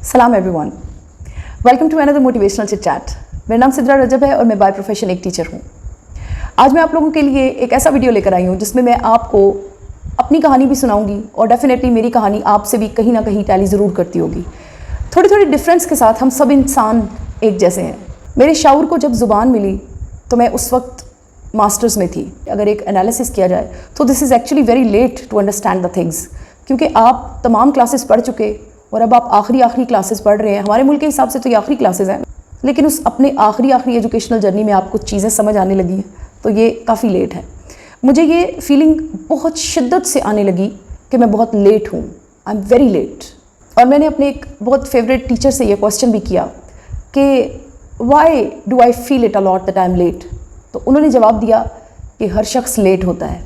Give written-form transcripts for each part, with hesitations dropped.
सलाम everyone, welcome to another motivational chit chat. मेरा नाम सिद्रा रजब है और मैं बाय प्रोफेशन एक टीचर हूँ। आज मैं आप लोगों के लिए एक ऐसा वीडियो लेकर आई हूँ जिसमें मैं आपको अपनी कहानी भी सुनाऊंगी और डेफिनेटली मेरी कहानी आपसे भी कहीं ना कहीं टैली ज़रूर करती होगी। थोड़ी थोड़ी डिफरेंस के साथ हम सब इंसान एक जैसे हैं। मेरे शाऊर को जब ज़ुबान मिली तो मैं उस वक्त मास्टर्स में थी। अगर एक एनालिसिस किया जाए तो this is actually very late to understand the things, क्योंकि आप तमाम क्लासेस पढ़ चुके और अब आप आखिरी क्लासेस पढ़ रहे हैं। हमारे मुल्क के हिसाब से तो ये आखिरी क्लासेस हैं, लेकिन उस अपने आखिरी एजुकेशनल जर्नी में आपको चीज़ें समझ आने लगी हैं, तो ये काफ़ी लेट है। मुझे ये फीलिंग बहुत शिद्दत से आने लगी कि मैं बहुत लेट हूँ, आई एम वेरी लेट। और मैंने अपने एक बहुत फेवरेट टीचर से ये क्वेश्चन भी किया कि why do I feel it a lot that I am late. तो उन्होंने जवाब दिया कि हर शख्स लेट होता है,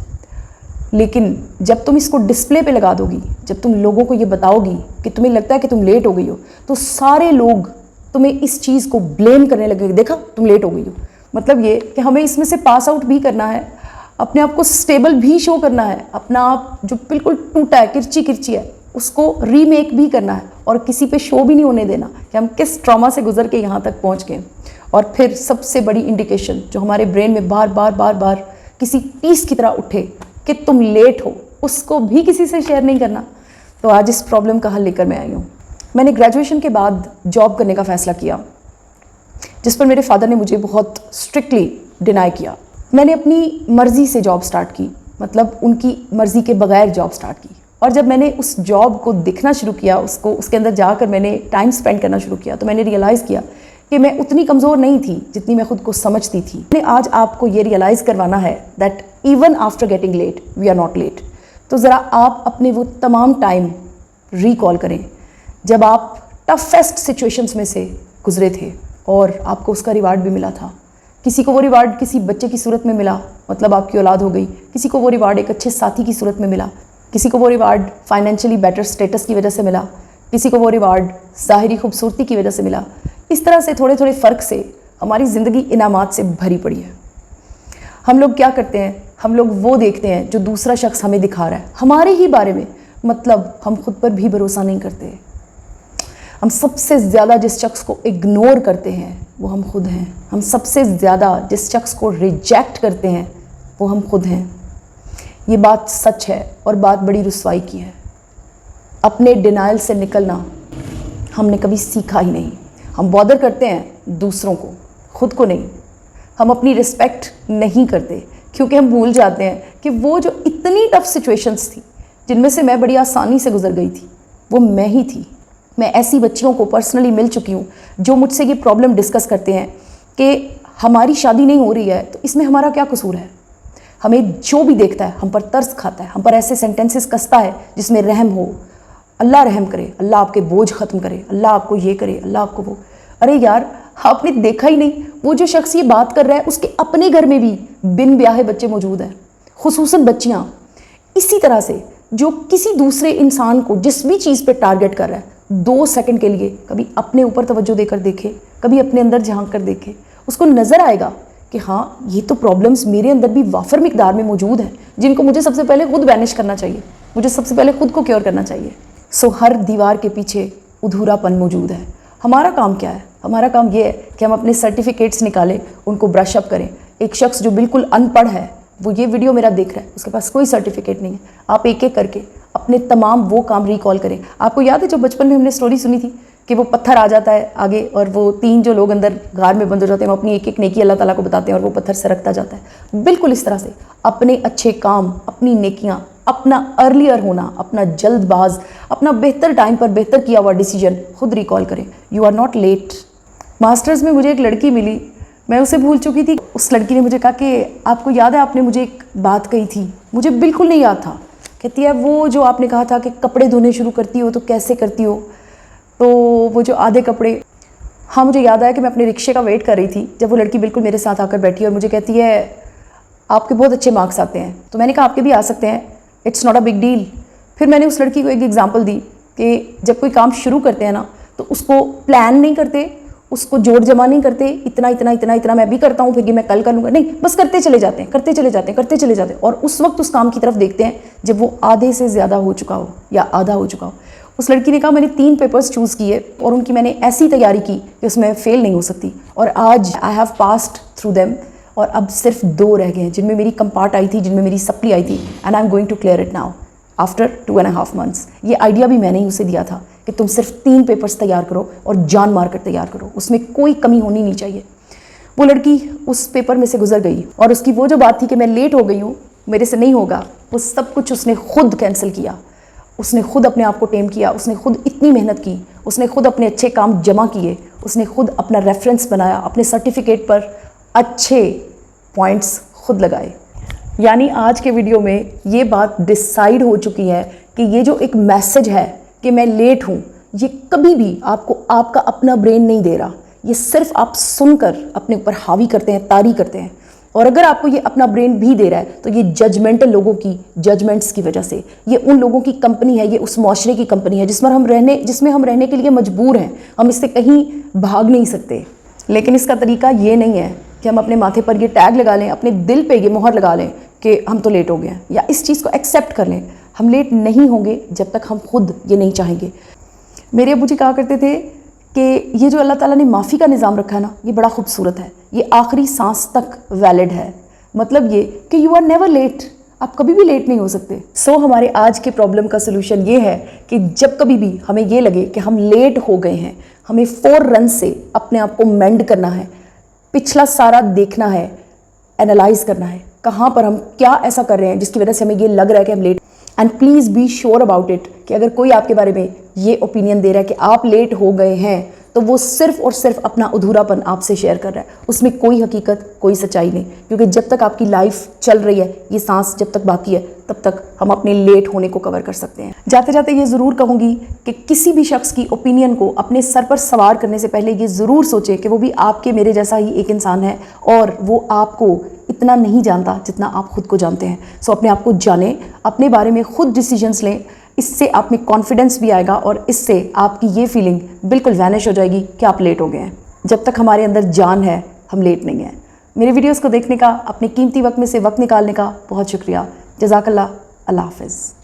लेकिन जब तुम इसको डिस्प्ले पे लगा दोगी, जब तुम लोगों को ये बताओगी कि तुम्हें लगता है कि तुम लेट हो गई हो, तो सारे लोग तुम्हें इस चीज़ को ब्लेम करने लगेंगे, देखा तुम लेट हो गई हो। मतलब ये कि हमें इसमें से पास आउट भी करना है, अपने आप को स्टेबल भी शो करना है, अपना आप जो बिल्कुल टूटा है, किरची है, उसको रीमेक भी करना है और किसी पे शो भी नहीं होने देना कि हम किस ट्रॉमा से गुजर के यहाँ तक पहुँच गए। और फिर सबसे बड़ी इंडिकेशन जो हमारे ब्रेन में बार बार किसी टीस की तरह उठे कि तुम लेट हो, उसको भी किसी से शेयर नहीं करना। तो आज इस प्रॉब्लम का हल लेकर मैं आई हूँ। मैंने ग्रेजुएशन के बाद जॉब करने का फ़ैसला किया, जिस पर मेरे फादर ने मुझे बहुत स्ट्रिक्टली डिनाई किया। मैंने अपनी मर्ज़ी से जॉब स्टार्ट की, मतलब उनकी मर्ज़ी के बगैर जॉब स्टार्ट की। और जब मैंने उस जॉब को देखना शुरू किया, उसके अंदर जाकर मैंने टाइम स्पेंड करना शुरू किया, तो मैंने रियलाइज़ किया कि मैं उतनी कमज़ोर नहीं थी जितनी मैं खुद को समझती थी। मैंने आज आपको ये रियलाइज़ करवाना है that even after getting late we are not late. तो ज़रा आप अपने वो तमाम टाइम रिकॉल करें जब आप टफेस्ट सिचुएशंस में से गुजरे थे और आपको उसका रिवार्ड भी मिला था। किसी को वो रिवार्ड किसी बच्चे की सूरत में मिला, मतलब आपकी औलाद हो गई। किसी को वो रिवार्ड एक अच्छे साथी की सूरत में मिला। किसी को वो रिवार्ड फाइनेंशियली बेटर स्टेटस की वजह से मिला। किसी को वो रिवार्ड ज़ाहिरी खूबसूरती की वजह से मिला। इस तरह से थोड़े थोड़े फ़र्क से हमारी ज़िंदगी इनामात से भरी पड़ी है। हम लोग क्या करते हैं, हम लोग वो देखते हैं जो दूसरा शख्स हमें दिखा रहा है हमारे ही बारे में, मतलब हम खुद पर भी भरोसा नहीं करते। हम सबसे ज़्यादा जिस शख्स को इग्नोर करते हैं वो हम खुद हैं। हम सबसे ज़्यादा जिस शख्स को रिजेक्ट करते हैं वो हम खुद हैं। ये बात सच है और बात बड़ी रुसवाई की है। अपने डिनाइल से निकलना हमने कभी सीखा ही नहीं। हम बॉदर करते हैं दूसरों को, खुद को नहीं। हम अपनी रिस्पेक्ट नहीं करते क्योंकि हम भूल जाते हैं कि वो जो इतनी टफ सिचुएशंस थी जिनमें से मैं बड़ी आसानी से गुजर गई थी, वो मैं ही थी। मैं ऐसी बच्चियों को पर्सनली मिल चुकी हूँ जो मुझसे ये प्रॉब्लम डिस्कस करते हैं कि हमारी शादी नहीं हो रही है तो इसमें हमारा क्या कसूर है। हमें जो भी देखता है हम पर तरस खाता है, हम पर ऐसे सेंटेंसेस कसता है जिसमें रहम हो, अल्लाह रहम करे, अल्लाह आपके बोझ ख़त्म करे, अल्लाह आपको ये करे, अल्लाह आपको वो। अरे यार, आपने देखा ही नहीं, वो जो शख्स ये बात कर रहा है उसके अपने घर में भी बिन ब्याहे बच्चे मौजूद हैं, खुसूसन बच्चियाँ। इसी तरह से जो किसी दूसरे इंसान को जिस भी चीज़ पे टारगेट कर रहा है, 2 सेकंड के लिए कभी अपने ऊपर तवज्जो देकर देखे, कभी अपने अंदर झांक कर देखे, उसको नज़र आएगा कि हाँ, ये तो प्रॉब्लम्स मेरे अंदर भी वाफर मिकदार में मौजूद हैं, जिनको मुझे सबसे पहले खुद वैनिश करना चाहिए, मुझे सबसे पहले खुद को क्योर करना चाहिए। सो हर दीवार के पीछे अधूरापन मौजूद है। हमारा काम क्या है? हमारा काम ये है कि हम अपने सर्टिफिकेट्स निकालें, उनको ब्रश अप करें। एक शख्स जो बिल्कुल अनपढ़ है, वो ये वीडियो मेरा देख रहा है, उसके पास कोई सर्टिफिकेट नहीं है। आप एक एक करके अपने तमाम वो काम रिकॉल करें। आपको याद है जो बचपन में हमने स्टोरी सुनी थी कि वो पत्थर आ जाता है आगे और वो 3 जो लोग अंदर गार में बंद हो जाते हैं, वो अपनी एक एक नेकी अल्लाह ताला को बताते हैं और वो पत्थर सरकता जाता है। बिल्कुल इस तरह से अपने अच्छे काम, अपनी नेकियां, अपना अर्लियर होना, अपना जल्दबाज, अपना बेहतर टाइम पर बेहतर किया हुआ डिसीजन खुद रिकॉल करें। You are not late. Masters में मुझे एक लड़की मिली, मैं उसे भूल चुकी थी। उस लड़की ने मुझे कहा कि आपको याद है आपने मुझे एक बात कही थी? मुझे बिल्कुल नहीं याद था। कहती है वो जो आपने कहा था कि कपड़े धोने शुरू करती हो तो कैसे करती हो, तो वो जो आधे कपड़े। हाँ, मुझे याद आया कि मैं अपने रिक्शे का वेट कर रही थी जब वो लड़की बिल्कुल मेरे साथ आकर बैठी और मुझे कहती है आपके बहुत अच्छे मार्क्स आते हैं। तो मैंने कहा आपके भी आ सकते हैं, it's not a big deal. फिर मैंने उस लड़की को एक एग्जांपल दी कि जब कोई काम शुरू करते हैं ना तो उसको प्लान नहीं करते, उसको जोड़ जमा नहीं करते, इतना मैं भी करता हूँ फिर ये मैं कल कर लूँगा, नहीं, बस करते चले जाते हैं और उस वक्त उस काम की तरफ देखते हैं जब वो आधे से ज़्यादा हो चुका हो या आधा हो चुका हो। उस लड़की ने कहा मैंने 3 पेपर्स चूज़ किए और उनकी मैंने ऐसी तैयारी की कि उसमें फ़ेल नहीं हो सकती, और आज I have passed through them, और अब सिर्फ 2 रह गए हैं जिनमें मेरी कंपार्ट आई थी, जिनमें मेरी सप्ली आई थी, and I am going to clear it now after 2.5 months। ये आइडिया भी मैंने ही उसे दिया था कि तुम सिर्फ 3 पेपर्स तैयार करो और जान मार कर तैयार करो, उसमें कोई कमी होनी नहीं चाहिए। वो लड़की उस पेपर में से गुजर गई, और उसकी वो जो बात थी कि मैं लेट हो गई हूँ, मेरे से नहीं होगा, वो सब कुछ उसने खुद कैंसिल किया। उसने खुद अपने आप को टेम किया, उसने खुद इतनी मेहनत की, उसने खुद अपने अच्छे काम जमा किए, उसने खुद अपना रेफरेंस बनाया, अपने सर्टिफिकेट पर अच्छे पॉइंट्स खुद लगाए। यानी आज के वीडियो में ये बात डिसाइड हो चुकी है कि ये जो एक मैसेज है कि मैं लेट हूँ, ये कभी भी आपको आपका अपना ब्रेन नहीं दे रहा, ये सिर्फ आप सुनकर अपने ऊपर हावी करते हैं, तारी करते हैं। और अगर आपको ये अपना ब्रेन भी दे रहा है तो ये जजमेंटल लोगों की जजमेंट्स की वजह से, ये उन लोगों की कंपनी है, ये उस माशरे की कंपनी है जिसमें हम रहने के लिए मजबूर हैं, हम इससे कहीं भाग नहीं सकते। लेकिन इसका तरीका ये नहीं है कि हम अपने माथे पर ये टैग लगा लें, अपने दिल पे ये मोहर लगा लें कि हम तो लेट हो गए हैं, या इस चीज़ को एक्सेप्ट कर लें। हम लेट नहीं होंगे जब तक हम खुद ये नहीं चाहेंगे। मेरे अबू जी कहा करते थे कि ये जो अल्लाह ताला ने माफ़ी का निज़ाम रखा है ना, ये बड़ा खूबसूरत है, ये आखिरी सांस तक वैलिड है। मतलब ये कि यू आर नेवर लेट, आप कभी भी लेट नहीं हो सकते। सो हमारे आज के प्रॉब्लम का सलूशन ये है कि जब कभी भी हमें ये लगे कि हम लेट हो गए हैं, हमें 4 रन से अपने आप को मेंड करना है, पिछला सारा देखना है, एनालाइज करना है, कहाँ पर हम क्या ऐसा कर रहे हैं जिसकी वजह से हमें ये लग रहा है कि हम late. And please be sure about it कि अगर कोई आपके बारे में ये ओपिनियन दे रहा है कि आप लेट हो गए हैं, तो वो सिर्फ और सिर्फ अपना अधूरापन आपसे शेयर कर रहा है, उसमें कोई हकीकत, कोई सच्चाई नहीं। क्योंकि जब तक आपकी लाइफ चल रही है, ये सांस जब तक बाकी है, तब तक हम अपने लेट होने को कवर कर सकते हैं। जाते जाते ये ज़रूर कहूँगी कि किसी भी शख्स की ओपिनियन को अपने सर पर सवार करने से पहले ये ज़रूर सोचें कि वो भी आपके मेरे जैसा ही एक इंसान है, और वो आपको इतना नहीं जानता जितना आप खुद को जानते हैं। सो अपने आप को जानें, अपने बारे में खुद डिसीजंस लें, इससे आप में कॉन्फिडेंस भी आएगा, और इससे आपकी ये फीलिंग बिल्कुल वैनिश हो जाएगी कि आप लेट हो गए हैं। जब तक हमारे अंदर जान है, हम लेट नहीं हैं। मेरे वीडियोस को देखने का, अपने कीमती वक्त में से वक्त निकालने का बहुत शुक्रिया। जज़ाकल्लाह। अल्लाह हाफ़िज़।